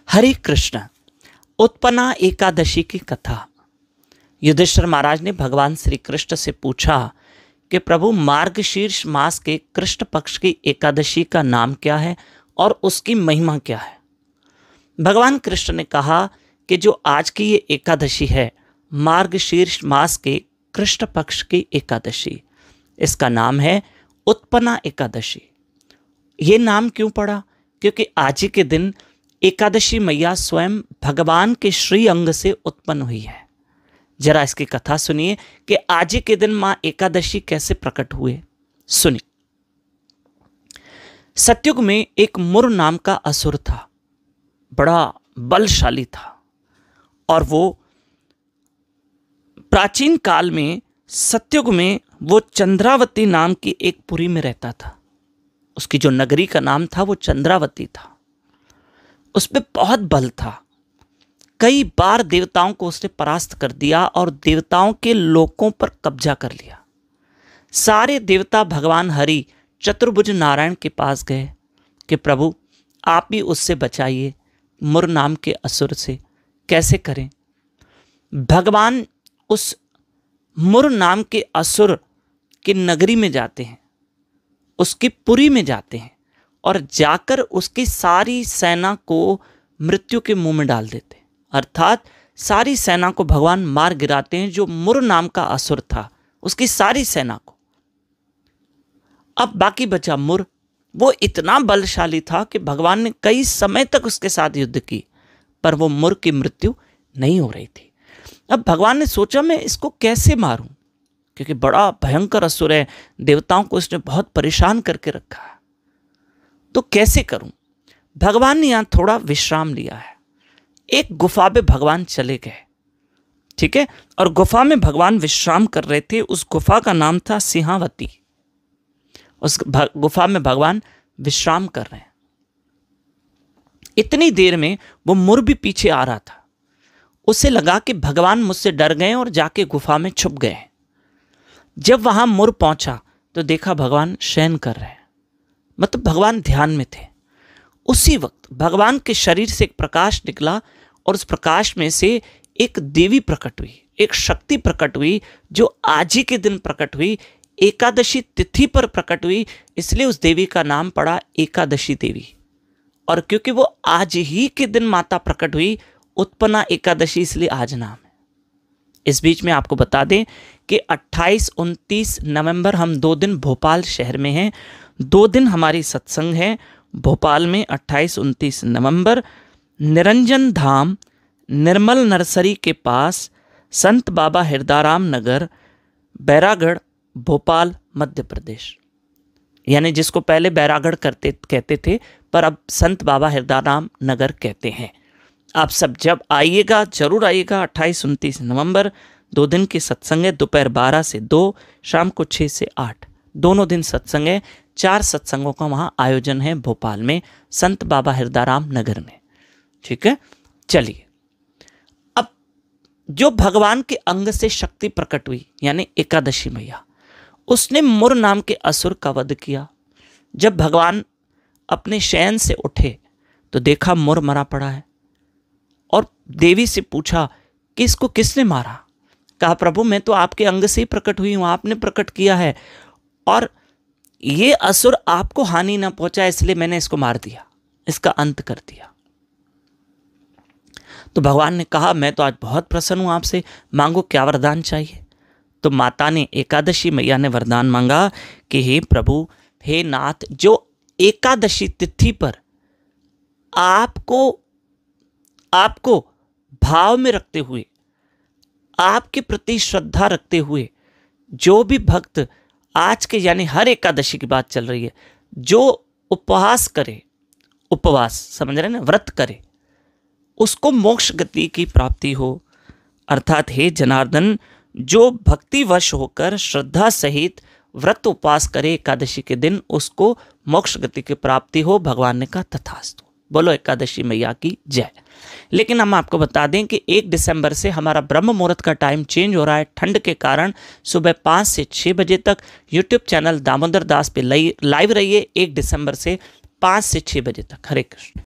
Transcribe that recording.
हरे कृष्ण। उत्पन्ना एकादशी की कथा। युधिष्ठिर महाराज ने भगवान श्री कृष्ण से पूछा कि प्रभु, मार्गशीर्ष मास के कृष्ण पक्ष की एकादशी का नाम क्या है और उसकी महिमा क्या है। भगवान कृष्ण ने कहा कि जो आज की ये एकादशी है, मार्गशीर्ष मास के कृष्ण पक्ष की एकादशी, इसका नाम है उत्पन्ना एकादशी। ये नाम क्यों पड़ा? क्योंकि आज ही के दिन एकादशी मैया स्वयं भगवान के श्री अंग से उत्पन्न हुई है। जरा इसकी कथा सुनिए कि आज ही के दिन मां एकादशी कैसे प्रकट हुए। सुनिए। सतयुग में एक मुर नाम का असुर था, बड़ा बलशाली था, और वो प्राचीन काल में सतयुग में वो चंद्रावती नाम की एक पुरी में रहता था। उसकी जो नगरी का नाम था वो चंद्रावती था। उसमें बहुत बल था। कई बार देवताओं को उसने परास्त कर दिया और देवताओं के लोकों पर कब्जा कर लिया। सारे देवता भगवान हरि चतुर्भुज नारायण के पास गए कि प्रभु, आप भी उससे बचाइए, मुर नाम के असुर से। कैसे करें? भगवान उस मुर नाम के असुर की नगरी में जाते हैं, उसकी पुरी में जाते हैं और जाकर उसकी सारी सेना को मृत्यु के मुंह में डाल देते हैं। अर्थात सारी सेना को भगवान मार गिराते हैं। जो मुर नाम का असुर था, उसकी सारी सेना को। अब बाकी बचा मुर। वो इतना बलशाली था कि भगवान ने कई समय तक उसके साथ युद्ध की, पर वो मुर की मृत्यु नहीं हो रही थी। अब भगवान ने सोचा, मैं इसको कैसे मारूं, क्योंकि बड़ा भयंकर असुर है, देवताओं को इसने बहुत परेशान करके रखा है। तो कैसे करूं? भगवान ने यहां थोड़ा विश्राम लिया है। एक गुफा में भगवान चले गए, ठीक है, और गुफा में भगवान विश्राम कर रहे थे। उस गुफा का नाम था सिंहावती। उस गुफा में भगवान विश्राम कर रहे हैं। इतनी देर में वो मुर भी पीछे आ रहा था। उसे लगा कि भगवान मुझसे डर गए और जाके गुफा में छुप गए। जब वहां मुर पहुंचा तो देखा भगवान शयन कर रहे हैं, मतलब भगवान ध्यान में थे। उसी वक्त भगवान के शरीर से एक प्रकाश निकला और उस प्रकाश में से एक देवी प्रकट हुई, एक शक्ति प्रकट हुई, जो आज ही के दिन प्रकट हुई, एकादशी तिथि पर प्रकट हुई। इसलिए उस देवी का नाम पड़ा एकादशी देवी। और क्योंकि वो आज ही के दिन माता प्रकट हुई, उत्पन्ना एकादशी, इसलिए आज नाम है। इस बीच में आपको बता दें कि 28-29 नवंबर हम 2 दिन भोपाल शहर में हैं। 2 दिन हमारी सत्संग है भोपाल में। 28-29 नवंबर निरंजन धाम निर्मल नर्सरी के पास संत बाबा हिरदाराम नगर, बैरागढ़, भोपाल, मध्य प्रदेश। यानी जिसको पहले बैरागढ़ कहते थे, पर अब संत बाबा हिरदाराम नगर कहते हैं। आप सब जब आइएगा, जरूर आइएगा। 28-29 नवंबर 2 दिन की सत्संग है। दोपहर 12 से 2, शाम को 6 से 8, दोनों दिन सत्संग है। 4 सत्संगों का वहाँ आयोजन है भोपाल में, संत बाबा हिरदाराम नगर में। ठीक है, चलिए। अब जो भगवान के अंग से शक्ति प्रकट हुई, यानी एकादशी मैया, उसने मुर नाम के असुर का वध किया। जब भगवान अपने शयन से उठे तो देखा मुर मरा पड़ा है, और देवी से पूछा कि इसको किसने मारा? कहा, प्रभु, मैं तो आपके अंग से ही प्रकट हुई हूं, आपने प्रकट किया है, और ये असुर आपको हानि ना पहुंचा, इसलिए मैंने इसको मार दिया, इसका अंत कर दिया। तो भगवान ने कहा, मैं तो आज बहुत प्रसन्न हूं आपसे, मांगो क्या वरदान चाहिए। तो माता ने, एकादशी मैया ने वरदान मांगा कि हे प्रभु, हे नाथ, जो एकादशी तिथि पर आपको भाव में रखते हुए, आपके प्रति श्रद्धा रखते हुए, जो भी भक्त आज के, यानी हर एकादशी की बात चल रही है, जो उपवास करे, उपवास समझ रहे हैं ना, व्रत करे, उसको मोक्ष गति की प्राप्ति हो। अर्थात हे जनार्दन, जो भक्तिवश होकर श्रद्धा सहित व्रत उपवास करे एकादशी के दिन, उसको मोक्ष गति की प्राप्ति हो। भगवान ने कहा तथास्तु। बोलो एकादशी मैया की जय। लेकिन हम आपको बता दें कि 1 दिसंबर से हमारा ब्रह्म मुहूर्त का टाइम चेंज हो रहा है। ठंड के कारण सुबह 5 से 6 बजे तक यूट्यूब चैनल दामोदर दास पे लाइव रहिए। 1 दिसंबर से 5 से 6 बजे तक। हरे कृष्ण।